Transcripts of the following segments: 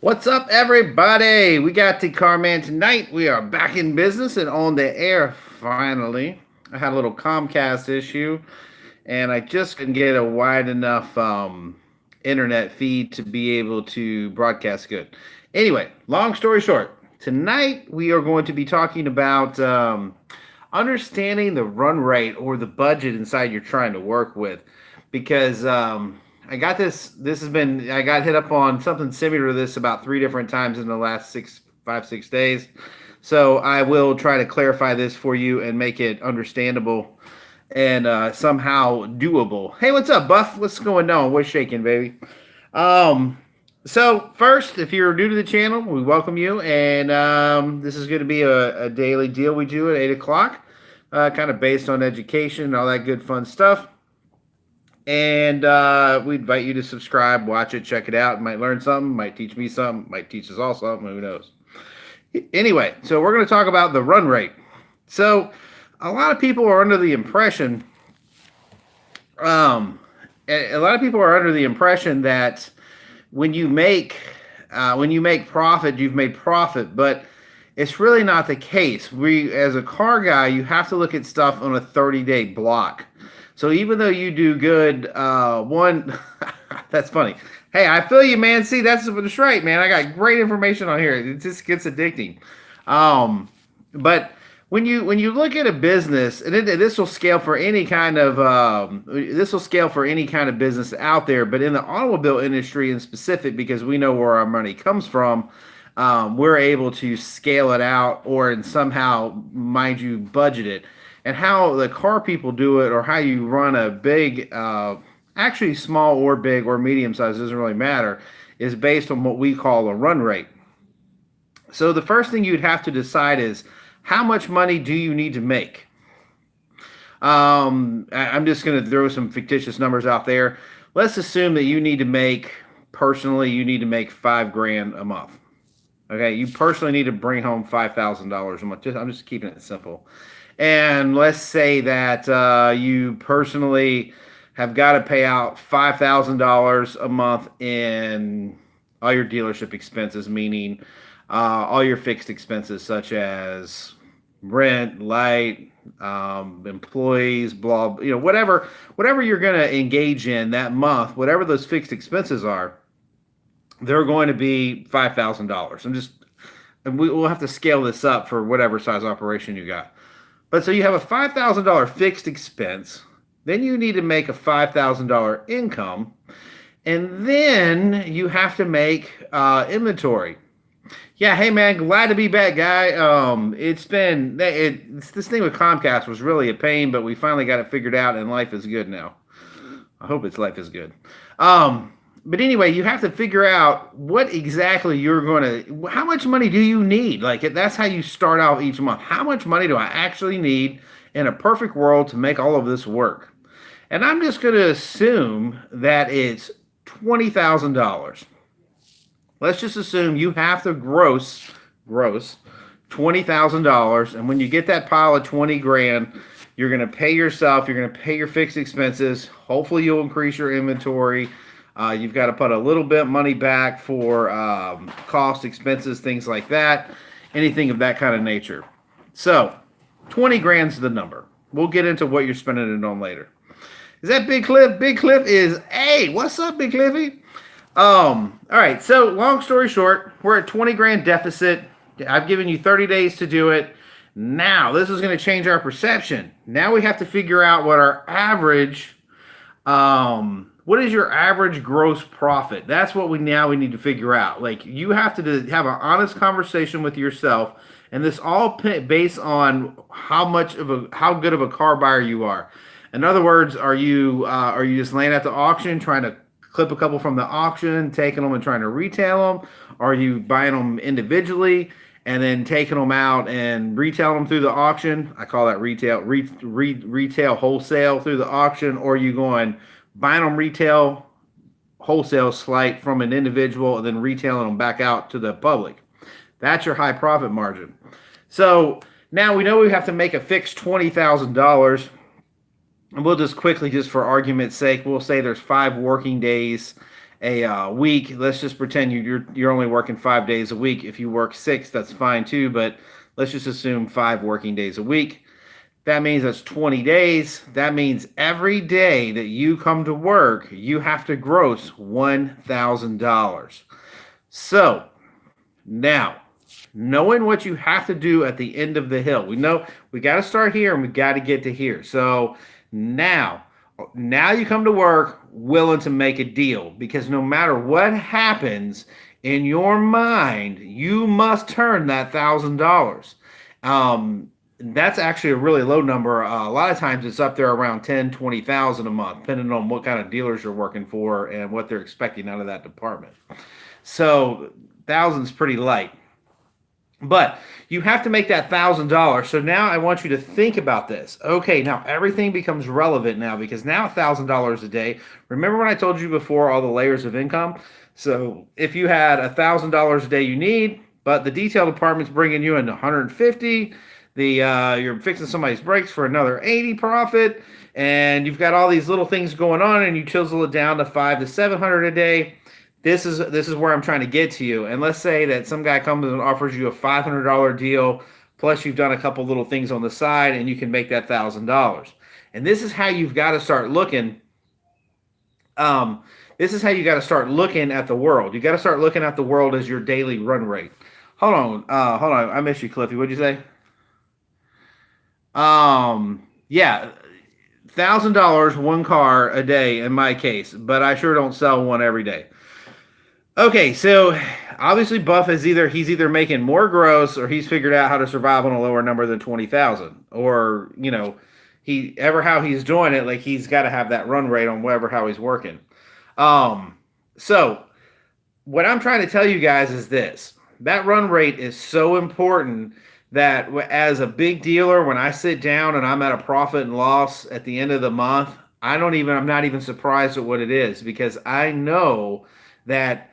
What's up, everybody? We got TheCarMan tonight. We are back in business and on the air finally. I had a little Comcast issue, and I just couldn't get a wide enough internet feed to be able to broadcast good. Anyway, long story short, tonight we are going to be talking about understanding the run rate or the budget inside you're trying to work with, because I got this. I got hit up on something similar to this about 3 different times in the last 6 days. So I will try to clarify this for you and make it understandable and somehow doable. Hey, what's up, Buff? What's going on? What's shaking, baby? Um, so first, if you're new to the channel, we welcome you, and this is going to be a daily deal we do at 8 o'clock, kind of based on education and all that good fun stuff. And we invite you to subscribe, watch it, check it out. You might learn something, might teach me something, might teach us all something, who knows. Anyway, so we're going to talk about the run rate. So a lot of people are under the impression, that when you make profit, you've made profit, but it's really not the case. As a car guy, you have to look at stuff on a 30-day block. So even though you do good, that's funny. Hey, I feel you, man. See, that's right, man. I got great information on here. It just gets addicting. But when you look at a business, and this will scale for any kind of business out there. But in the automobile industry in specific, because we know where our money comes from, we're able to scale it out or somehow, mind you, budget it. And how the car people do it, or how you run a big, actually small or big or medium size, doesn't really matter, is based on what we call a run rate. So the first thing you'd have to decide is, how much money do you need to make? I'm just going to throw some fictitious numbers out there. Let's assume that you need to make $5,000 a month. Okay, you personally need to bring home $5,000 a month. I'm just keeping it simple. And let's say that you personally have got to pay out $5,000 a month in all your dealership expenses, meaning all your fixed expenses such as rent, light, employees, blah, whatever you're going to engage in that month, whatever those fixed expenses are, they're going to be $5,000. And we'll have to scale this up for whatever size operation you got. But so you have a $5,000 fixed expense, then you need to make a $5,000 income, and then you have to make inventory. Yeah, hey man, glad to be back, guy. This thing with Comcast was really a pain, but we finally got it figured out, and life is good now. I hope life is good. But anyway, you have to figure out what exactly how much money do you need? Like, that's how you start out each month. How much money do I actually need in a perfect world to make all of this work? And I'm just going to assume that it's $20,000. Let's just assume you have to gross $20,000. And when you get that pile of 20 grand, you're going to pay yourself, you're going to pay your fixed expenses. Hopefully you'll increase your inventory. You've got to put a little bit of money back for cost, expenses, things like that, anything of that kind of nature. So 20 grand's the number. We'll get into what you're spending it on later. Is that Big Cliff? Big Cliff is, hey, what's up, Big Cliffy? All right, so long story short, we're at 20 grand deficit. I've given you 30 days to do it. Now, this is going to change our perception. Now we have to figure out what our average, what is your average gross profit? That's what we need to figure out. Like, you have to have an honest conversation with yourself, and this all based on how good of a car buyer you are. In other words, are you just laying at the auction trying to clip a couple from the auction, taking them and trying to retail them? Are you buying them individually and then taking them out and retailing them through the auction? I call that retail wholesale through the auction. Or are you going buying them retail, wholesale slight from an individual, and then retailing them back out to the public? That's your high profit margin. So now we know we have to make a fixed $20,000. And we'll just quickly, just for argument's sake, we'll say there's 5 working days a week. Let's just pretend you're only working 5 days a week. If you work 6, that's fine too. But let's just assume 5 working days a week. That means that's 20 days. That means every day that you come to work, you have to gross $1,000. So now, knowing what you have to do at the end of the hill, we know we got to start here and we got to get to here. So now, now you come to work willing to make a deal, because no matter what happens in your mind, you must turn that $1,000. That's actually a really low number. A lot of times it's up there around 10, 20,000 a month, depending on what kind of dealers you're working for and what they're expecting out of that department. So thousands pretty light. But you have to make that $1,000. So now I want you to think about this. Okay, now everything becomes relevant now, because now $1,000 a day. Remember when I told you before all the layers of income? So if you had $1,000 a day you need, but the detail department's bringing you in 150, you're fixing somebody's brakes for another 80 profit, and you've got all these little things going on, and you chisel it down to 500 to 700 a day. This is where I'm trying to get to you. And let's say that some guy comes and offers you a $500 deal, plus you've done a couple little things on the side, and you can make that $1,000. And this is how you've got to start looking. This is how you got to start looking at the world. You got to start looking at the world as your daily run rate. Hold on. I missed you, Cliffy. What'd you say? Yeah, $1,000 one car a day in my case, but I sure don't sell one every day. Okay, so obviously Buff is he's either making more gross, or he's figured out how to survive on a lower number than 20,000, or how he's doing it. Like, he's got to have that run rate on how he's working. So what I'm trying to tell you guys is this: that run rate is so important that as a big dealer, when I sit down and I'm at a profit and loss at the end of the month, I'm not even surprised at what it is, because I know that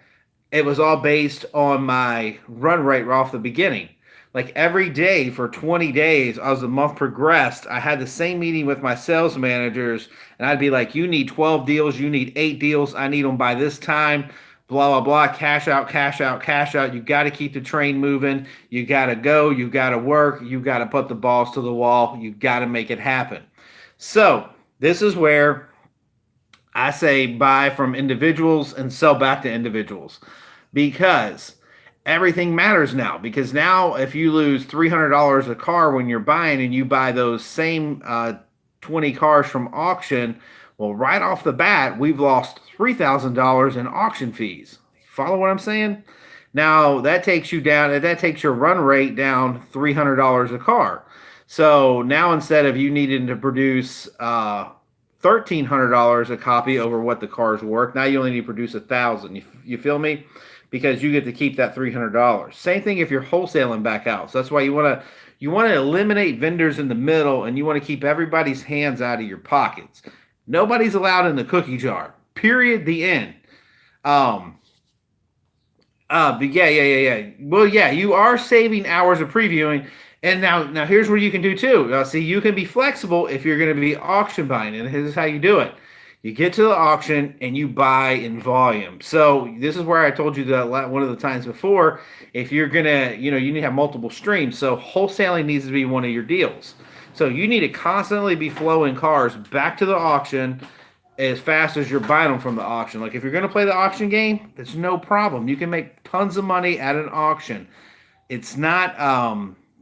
it was all based on my run rate right off the beginning. Like, every day for 20 days, as the month progressed, I had the same meeting with my sales managers, and I'd be like, you need 12 deals, you need 8 deals, I need them by this time, blah, blah, blah, cash out, cash out, cash out. You got to keep the train moving. You got to go, you got to work, you got to put the balls to the wall, you got to make it happen. So this is where I say buy from individuals and sell back to individuals, because everything matters now. Because now if you lose $300 a car when you're buying, and you buy those same 20 cars from auction, well, right off the bat, we've lost $3,000 in auction fees. Follow what I'm saying? Now that takes your run rate down $300 a car. So now, instead of you needing to produce $1,300 a copy over what the car's worth, now you only need to produce $1,000. You feel me? Because you get to keep that $300. Same thing if you're wholesaling back out. So that's why you want to eliminate vendors in the middle, and you want to keep everybody's hands out of your pockets. Nobody's allowed in the cookie jar. Period. The end. But yeah. Well, yeah, you are saving hours of previewing. And now here's what you can do too. See, you can be flexible if you're going to be auction buying, and here's how you do it. You get to the auction and you buy in volume. So this is where I told you that one of the times before, if you're going to, you need to have multiple streams. So wholesaling needs to be one of your deals. So you need to constantly be flowing cars back to the auction as fast as you're buying them from the auction. Like, if you're going to play the auction game, that's no problem. You can make tons of money at an auction. It's not,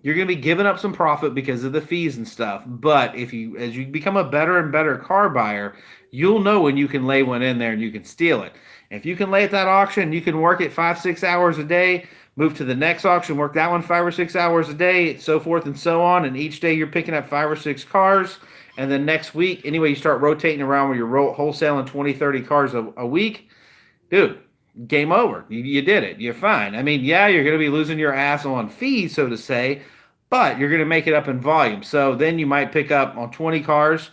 you're going to be giving up some profit because of the fees and stuff. But as you become a better and better car buyer, you'll know when you can lay one in there and you can steal it. If you can lay at that auction, you can work it 5-6 hours a day, move to the next auction, work that one 5 or 6 hours a day, so forth and so on. And each day you're picking up 5 or 6 cars. And then next week, anyway, you start rotating around where you're wholesaling 20, 30 cars a week. Dude, game over. You did it. You're fine. I mean, yeah, you're going to be losing your ass on fees, so to say, but you're going to make it up in volume. So then you might pick up on 20 cars.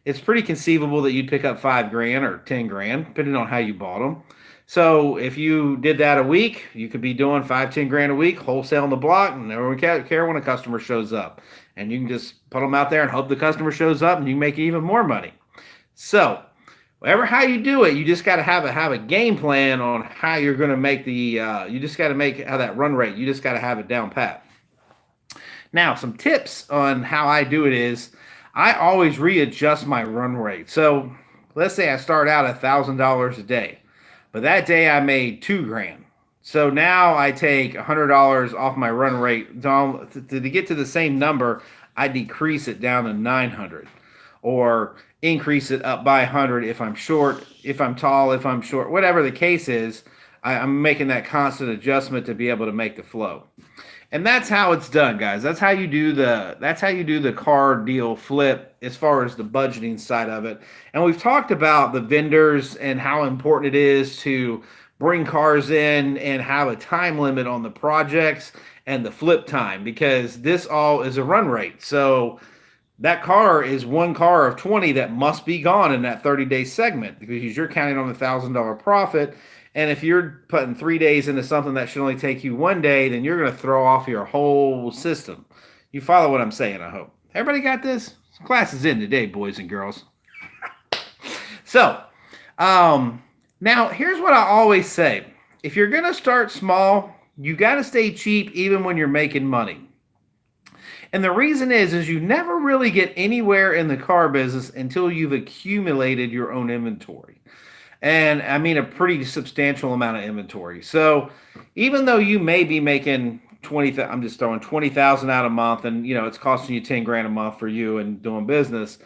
It's pretty conceivable that you'd pick up $5,000 or $10,000, depending on how you bought them. So if you did that a week, you could be doing $5-10 a week, wholesaling the block, and never care when a customer shows up. And you can just put them out there and hope the customer shows up, and you can make even more money. So Whatever how you do it, you just got to have a game plan on how you're going to make the. You just got to make how that run rate. You just got to have it down pat. Now, some tips on how I do it is I always readjust my run rate. So let's say I start out $1,000 a day, but that day I made 2 grand. So now I take $100 off my run rate to get to the same number. I decrease it down to 900, or increase it up by 100 if I'm short, if I'm tall, if I'm short, whatever the case is. I'm making that constant adjustment to be able to make the flow. And that's how it's done, guys. That's how you do the car deal flip as far as the budgeting side of it. And we've talked about the vendors and how important it is to bring cars in and have a time limit on the projects and the flip time, because this all is a run rate. So that car is one car of 20 that must be gone in that 30-day segment, because you're counting on $1,000 profit. And if you're putting 3 days into something that should only take you 1 day, then you're going to throw off your whole system. You follow what I'm saying, I hope. Everybody got this? Class is in today, boys and girls. So, now here's what I always say. If you're going to start small, you got to stay cheap even when you're making money. And the reason is you never really get anywhere in the car business until you've accumulated your own inventory. And I mean a pretty substantial amount of inventory. So even though you may be making I'm just throwing 20,000 out a month, and it's costing you 10 grand a month for you and doing business,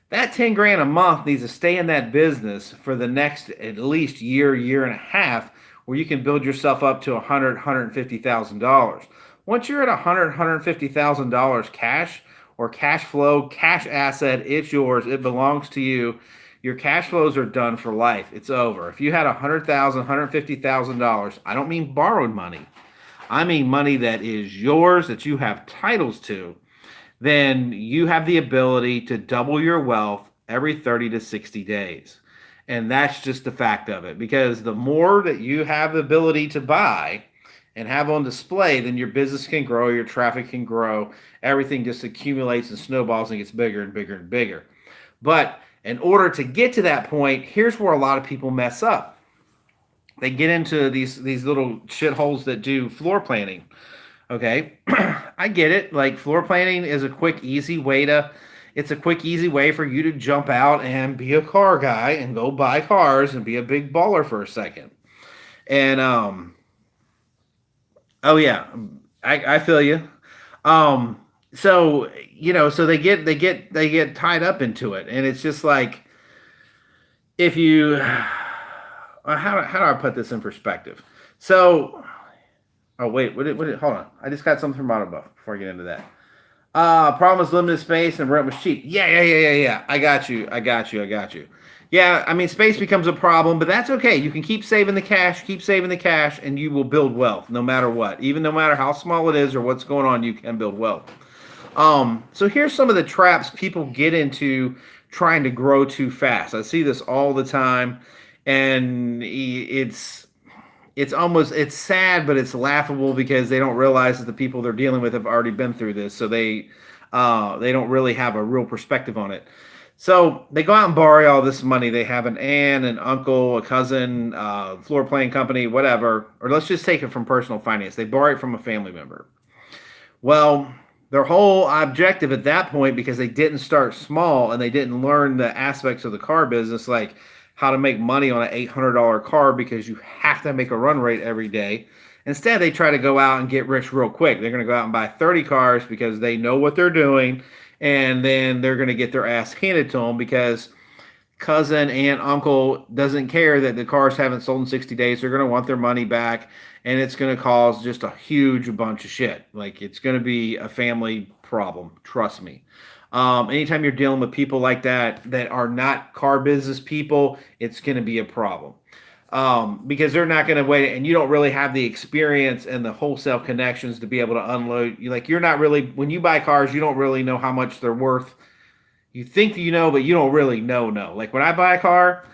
that 10 grand a month needs to stay in that business for the next at least year and a half, where you can build yourself up to $150,000. Once you're at $150,000 cash or cash flow, cash asset, it's yours. It belongs to you. Your cash flows are done for life. It's over. If you had $100,000, $150,000, I don't mean borrowed money. I mean money that is yours, that you have titles to, then you have the ability to double your wealth every 30 to 60 days. And that's just the fact of it, because the more that you have the ability to buy and have on display, then your business can grow, your traffic can grow, everything just accumulates and snowballs and gets bigger and bigger and bigger. But in order to get to that point, here's where a lot of people mess up. They get into these little shitholes that do floor planning. Okay, I get it. Like, floor planning is a quick, easy way for you to jump out and be a car guy and go buy cars and be a big baller for a second. And oh yeah, I feel you. So they get tied up into it, and it's just like, if you, how do I put this in perspective? So, oh wait, hold on, I just got something from Autobuff before I get into that. Problem was limited space and rent was cheap. Yeah. I got you. Yeah, I mean, space becomes a problem, but that's okay. You can keep saving the cash, and you will build wealth no matter what. Even no matter how small it is or what's going on, you can build wealth. So here's some of the traps people get into trying to grow too fast. I see this all the time, and it's sad, but it's laughable, because they don't realize that the people they're dealing with have already been through this, so they don't really have a real perspective on it. So they go out and borrow all this money. They have an aunt, an uncle, a cousin, floor plan company, whatever, or let's just take it from personal finance. They borrow it from a family member. Well, their whole objective at that point, because they didn't start small and they didn't learn the aspects of the car business, like how to make money on an $800 car, because you have to make a run rate every day. Instead, they try to go out and get rich real quick. They're going to go out and buy 30 cars because they know what they're doing, and then they're going to get their ass handed to them, because cousin, aunt, uncle doesn't care that the cars haven't sold in 60 days. They're going to want their money back, and it's going to cause just a huge bunch of shit. Like, it's going to be a family problem. Trust me. Anytime you're dealing with people like that are not car business people, it's going to be a problem. Because they're not going to wait, and you don't really have the experience and the wholesale connections to be able to unload. You're not really, when you buy cars, you don't really know how much they're worth. You think that you know, but you don't really know. Like, when I buy a car,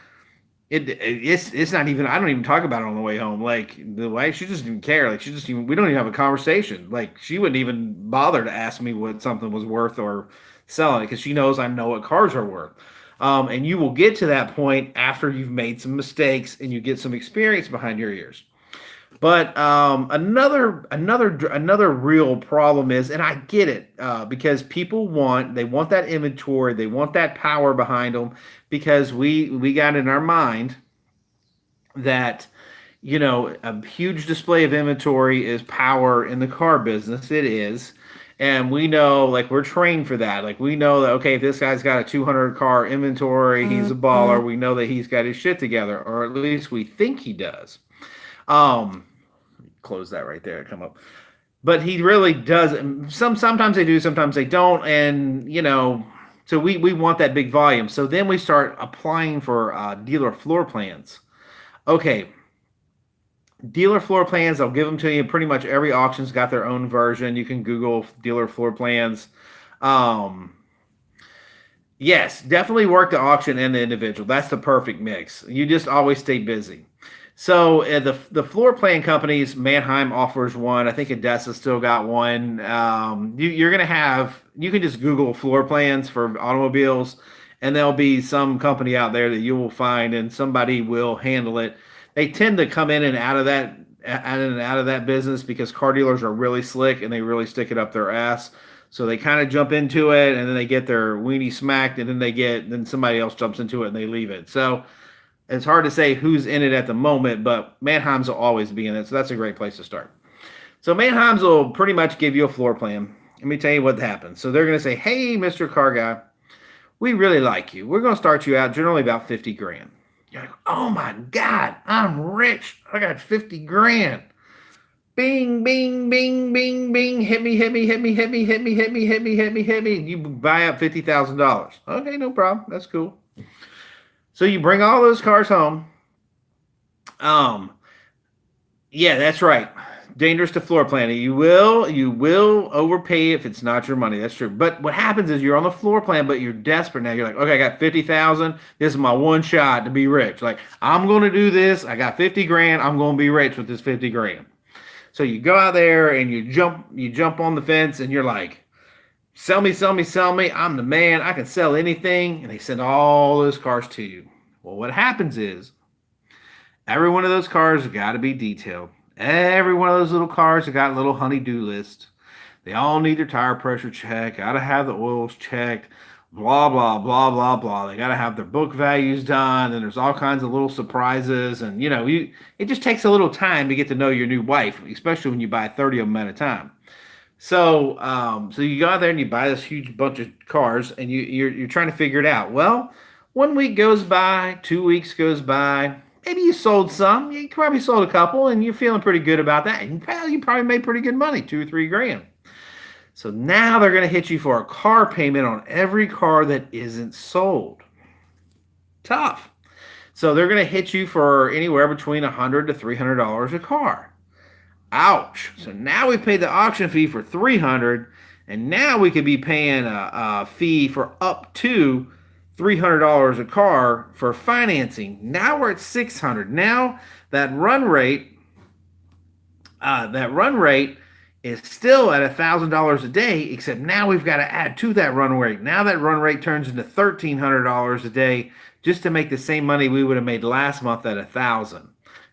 it's not even, I don't even talk about it on the way home. Like, the wife, she just didn't care. Like, we don't even have a conversation. Like, she wouldn't even bother to ask me what something was worth or selling it, because she knows I know what cars are worth. And you will get to that point after you've made some mistakes and you get some experience behind your ears. But another real problem is, and I get it, because people want that inventory, they want that power behind them, because we got in our mind that, a huge display of inventory is power in the car business. It is. And we know, like, we're trained for that. Like, we know that, okay, if this guy's got a 200 car inventory, he's a baller. We know that he's got his shit together, or at least we think he does. Close that right there. Come up. But he really doesn't. Sometimes they do, sometimes they don't. And, so we want that big volume. So then we start applying for dealer floor plans. Okay, dealer floor plans, I'll give them to you. Pretty much every auction's got their own version. You can Google dealer floor plans. Yes, definitely work the auction and the individual. That's the perfect mix. You just always stay busy. So the floor plan companies, Manheim offers one. I think Odessa still got one. You're going to you can just Google floor plans for automobiles, and there'll be some company out there that you will find, and somebody will handle it. They tend to come in and out of that business because car dealers are really slick and they really stick it up their ass. So they kind of jump into it and then they get their weenie smacked, and then somebody else jumps into it and they leave it. So it's hard to say who's in it at the moment, but Manheim's will always be in it. So that's a great place to start. So Manheim's will pretty much give you a floor plan. Let me tell you what happens. So they're going to say, hey, Mr. Car Guy, we really like you. We're going to start you out generally about 50 grand. You're like, oh my God, I'm rich. I got 50 grand. Bing, bing, bing, bing, bing. Hit me, hit me, hit me, hit me, hit me, hit me, hit me, hit me, hit me. You buy up $50,000. Okay, no problem. That's cool. So you bring all those cars home. Yeah, that's right. Dangerous to floor planning. You will overpay if it's not your money. That's true. But what happens is you're on the floor plan, but you're desperate now. You're like, okay, I got 50,000. This is my one shot to be rich. Like, I'm going to do this. I got 50 grand. I'm going to be rich with this 50 grand. So you go out there and you jump on the fence and you're like, sell me, sell me, sell me. I'm the man. I can sell anything. And they send all those cars to you. Well, what happens is every one of those cars has got to be detailed. Every one of those little cars have got a little honey-do list. They all need their tire pressure checked. Got to have the oils checked. Blah, blah, blah, blah, blah. They got to have their book values done. And there's all kinds of little surprises. And, it just takes a little time to get to know your new wife, especially when you buy 30 of them at a time. So you go out there and you buy this huge bunch of cars, and you're trying to figure it out. Well, 1 week goes by, 2 weeks goes by. Maybe you sold some. You probably sold a couple, and you're feeling pretty good about that. You probably made pretty good money, 2 or 3 grand. So now they're going to hit you for a car payment on every car that isn't sold. Tough. So they're going to hit you for anywhere between $100 to $300 a car. Ouch. So now we paid the auction fee for $300, and now we could be paying a fee for up to $300 a car for financing. Now we're at $600. Now that run rate is still at $1,000 a day, except now we've got to add to that run rate. Now that run rate turns into $1,300 a day just to make the same money we would have made last month at $1,000.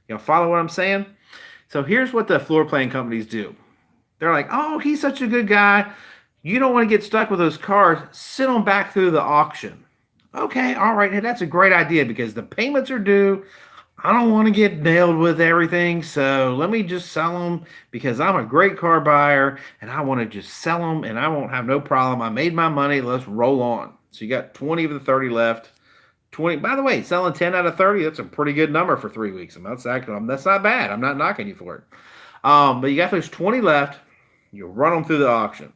You follow what I'm saying? So here's what the floor plan companies do. They're like, oh, he's such a good guy. You don't want to get stuck with those cars. Sit them back through the auction. Okay, all right. Hey, that's a great idea because the payments are due. I don't want to get nailed with everything, so let me just sell them because I'm a great car buyer and I want to just sell them and I won't have no problem. I made my money. Let's roll on. So you got 20 of the 30 left. 20. By the way, selling 10 out of 30, that's a pretty good number for 3 weeks. That's not bad. I'm not knocking you for it. But you got those 20 left. You run them through the auction.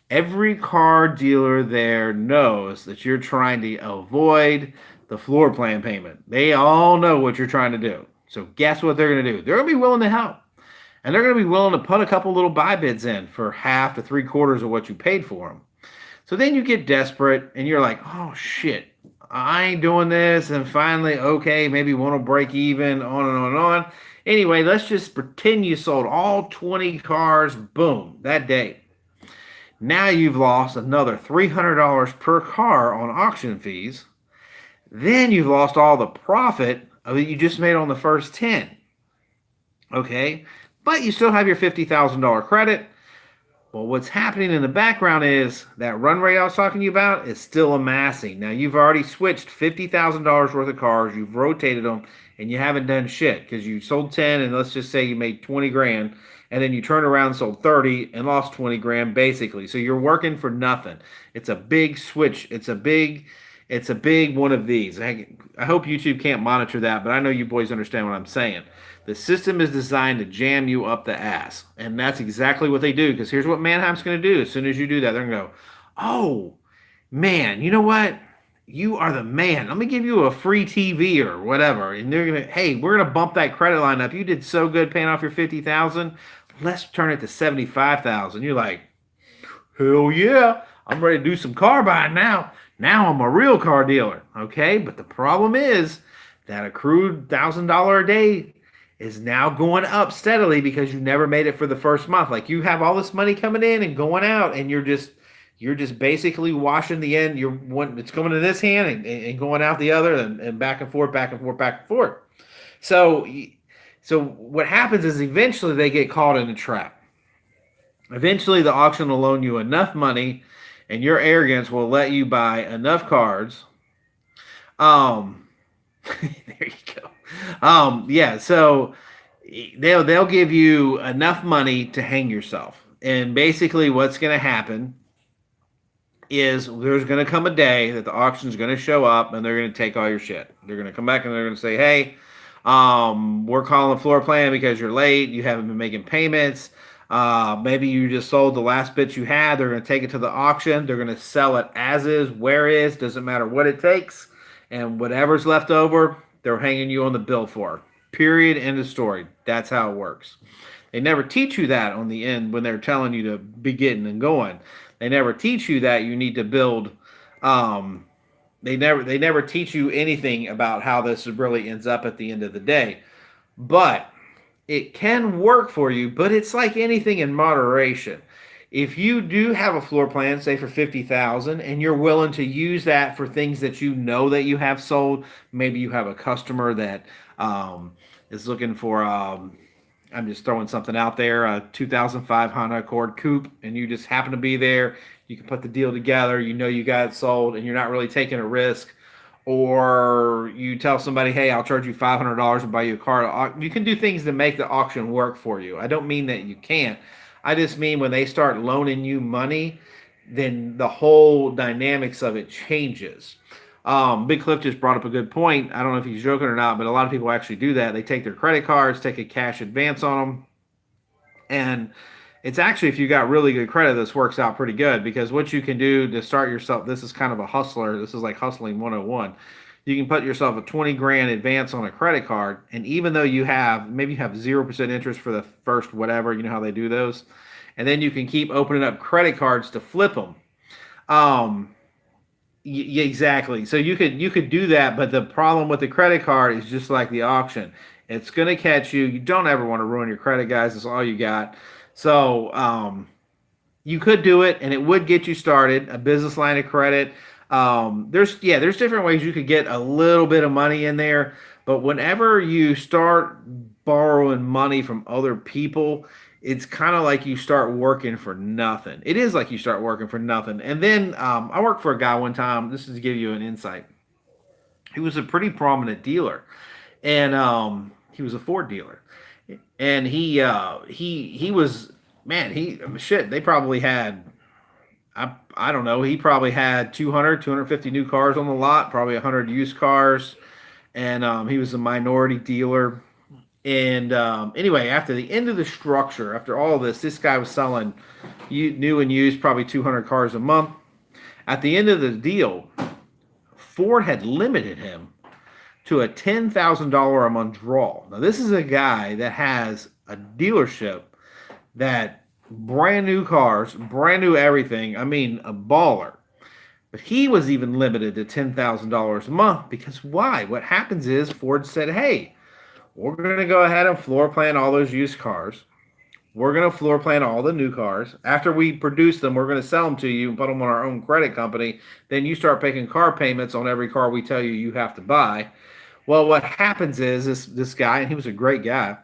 Every car dealer there knows that you're trying to avoid the floor plan payment. They all know what you're trying to do. So guess what they're going to do? They're going to be willing to help. And they're going to be willing to put a couple little buy bids in for half to 3/4 of what you paid for them. So then you get desperate and you're like, oh shit, I ain't doing this. And finally, okay, maybe one will break even, on and on and on. Anyway, let's just pretend you sold all 20 cars, boom, that day. Now you've lost another $300 per car on auction fees. Then you've lost all the profit that you just made on the first 10. Okay? But you still have your $50,000 credit. Well, what's happening in the background is that run rate I was talking to you about is still amassing. Now, you've already switched $50,000 worth of cars, you've rotated them, and you haven't done shit because you sold 10, and let's just say you made 20 grand, and then you turned around and sold 30 and lost 20 grand basically. So you're working for nothing. It's a big switch. It's a big one of these. I hope YouTube can't monitor that, but I know you boys understand what I'm saying. The system is designed to jam you up the ass. And that's exactly what they do. Because here's what Manheim's going to do. As soon as you do that, they're going to go, oh, man, you know what? You are the man. Let me give you a free TV or whatever. And they're going to, hey, we're going to bump that credit line up. You did so good paying off your 50,000. Let's turn it to 75,000. You're like, hell yeah. I'm ready to do some car buying now. Now I'm a real car dealer. Okay. But the problem is that accrued $1,000 a day is now going up steadily because you never made it for the first month. Like you have all this money coming in and going out, and you're just basically washing the end. It's coming to this hand and going out the other, and back and forth, back and forth, back and forth. So what happens is eventually they get caught in a trap. Eventually the auction will loan you enough money, and your arrogance will let you buy enough cards. There you go. Yeah, so they'll give you enough money to hang yourself. And basically what's going to happen is there's going to come a day that the auction's going to show up and they're going to take all your shit. They're going to come back and they're going to say, hey, we're calling the floor plan because you're late. You haven't been making payments. Maybe you just sold the last bit you had. They're going to take it to the auction. They're going to sell it as is, where is, doesn't matter what it takes. And whatever's left over, they're hanging you on the bill for. Period. End of story. That's how it works. They never teach you that on the end when they're telling you to be getting and going. They never teach you that you need to build. They never teach you anything about how this really ends up at the end of the day. But it can work for you, but it's like anything in moderation. If you do have a floor plan, say for 50,000, and you're willing to use that for things that you know that you have sold, maybe you have a customer that is looking for, I'm just throwing something out there, a 2005 Honda Accord Coupe, and you just happen to be there, you can put the deal together, you know you got it sold, and you're not really taking a risk. Or you tell somebody, hey, I'll charge you $500 and buy you a car. You can do things to make the auction work for you. I don't mean that you can't. I just mean when they start loaning you money, then the whole dynamics of it changes. Big Cliff just brought up a good point. I don't know if he's joking or not, but a lot of people actually do that. They take their credit cards, take a cash advance on them. And it's actually, if you got really good credit, this works out pretty good because what you can do to start yourself, this is kind of a hustler. This is like hustling 101. You can put yourself a 20 grand advance on a credit card. And even though maybe you have 0% interest for the first whatever, you know how they do those. And then you can keep opening up credit cards to flip them. Exactly. So you could do that. But the problem with the credit card is just like the auction. It's going to catch you. You don't ever want to ruin your credit, guys. That's all you got. So you could do it, and it would get you started, a business line of credit. There's different ways you could get a little bit of money in there, but whenever you start borrowing money from other people, it's kind of like you start working for nothing. It is like you start working for nothing. And then I worked for a guy one time. This is to give you an insight. He was a pretty prominent dealer, and he was a Ford dealer. And he was, man, they probably had, I don't know, he probably had 250 new cars on the lot, probably 100 used cars. And he was a minority dealer. And anyway, after the end of the structure, after all of this guy was selling new and used probably 200 cars a month. At the end of the deal, Ford had limited him to a $10,000 a month draw. Now, this is a guy that has a dealership that brand new cars, brand new everything. I mean, a baller. But he was even limited to $10,000 a month because why? What happens is Ford said, hey, we're going to go ahead and floor plan all those used cars. We're going to floor plan all the new cars. After we produce them, we're going to sell them to you and put them on our own credit company. Then you start making car payments on every car we tell you you have to buy. Well, what happens is this guy, and he was a great guy,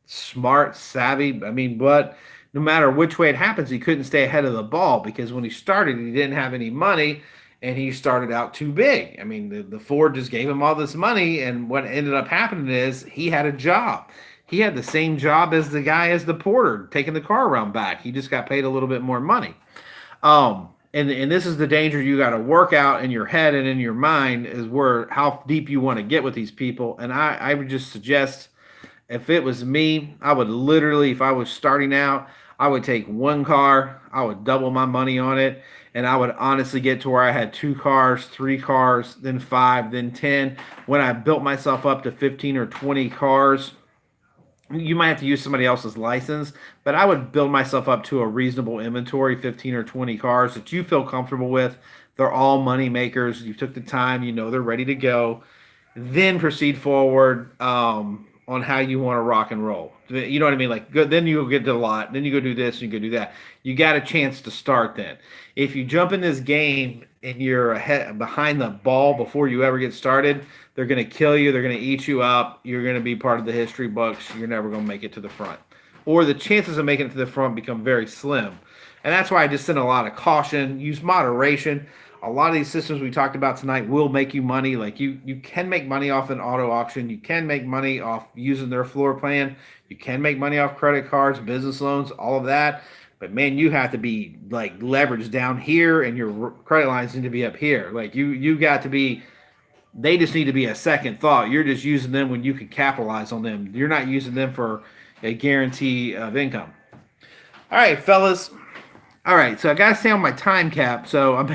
smart, savvy. I mean, but no matter which way it happens, he couldn't stay ahead of the ball because when he started, he didn't have any money and he started out too big. I mean, the Ford just gave him all this money, and what ended up happening is he had a job. He had the same job as the guy as the porter taking the car around back. He just got paid a little bit more money. And this is the danger you got to work out in your head and in your mind is where how deep you want to get with these people. And I would just suggest if it was me, I would literally, if I was starting out, I would take one car, I would double my money on it, and I would honestly get to where I had 2 cars, 3 cars, then 5, then 10. When I built myself up to 15 or 20 cars, you might have to use somebody else's license, but I would build myself up to a reasonable inventory, 15 or 20 cars that you feel comfortable with. They're all money makers. You took the time, you know they're ready to go. Then proceed forward on how you want to rock and roll. You know what I mean? Like, good. Then you get to the lot. Then you go do this. You go do that. You got a chance to start then. If you jump in this game and you're ahead behind the ball before you ever get started, they're going to kill you. They're going to eat you up. You're going to be part of the history books. You're never going to make it to the front. Or the chances of making it to the front become very slim. And that's why I just send a lot of caution. Use moderation. A lot of these systems we talked about tonight will make you money. Like you can make money off an auto auction. You can make money off using their floor plan. You can make money off credit cards, business loans, all of that. But man, you have to be like leveraged down here, and your credit lines need to be up here. Like you got to be. They just need to be a second thought. You're just using them when you can capitalize on them. You're not using them for a guarantee of income. All right, fellas. All right, so I got to stay on my time cap. So I'm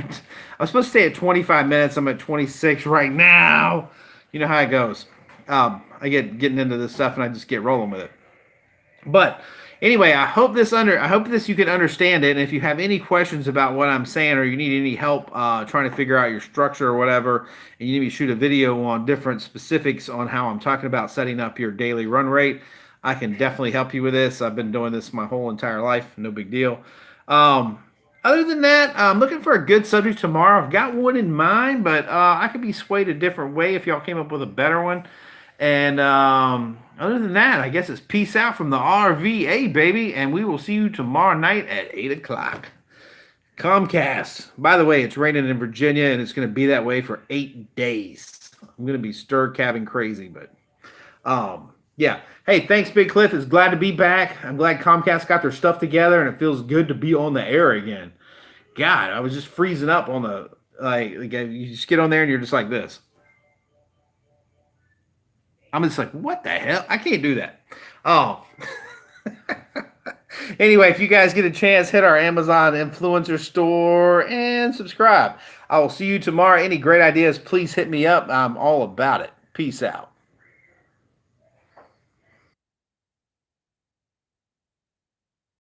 supposed to stay at 25 minutes. I'm at 26 right now. You know how it goes. I getting into this stuff and I just get rolling with it. But anyway, I hope this you can understand it. And if you have any questions about what I'm saying, or you need any help trying to figure out your structure or whatever, and you need me to shoot a video on different specifics on how I'm talking about setting up your daily run rate, I can definitely help you with this. I've been doing this my whole entire life. No big deal. Other than that, I'm looking for a good subject tomorrow. I've got one in mind, but I could be swayed a different way if y'all came up with a better one. And other than that, I guess it's peace out from the RVA, baby. And we will see you tomorrow night at 8 o'clock. Comcast. By the way, it's raining in Virginia, and it's going to be that way for 8 days. I'm going to be stir-cabbing crazy, but yeah. Hey, thanks, Big Cliff. It's glad to be back. I'm glad Comcast got their stuff together, and it feels good to be on the air again. God, I was just freezing up on the, like you just get on there, and you're just like this. I'm just like, what the hell? I can't do that. Oh. Anyway, if you guys get a chance, hit our Amazon influencer store and subscribe. I will see you tomorrow. Any great ideas, please hit me up. I'm all about it. Peace out.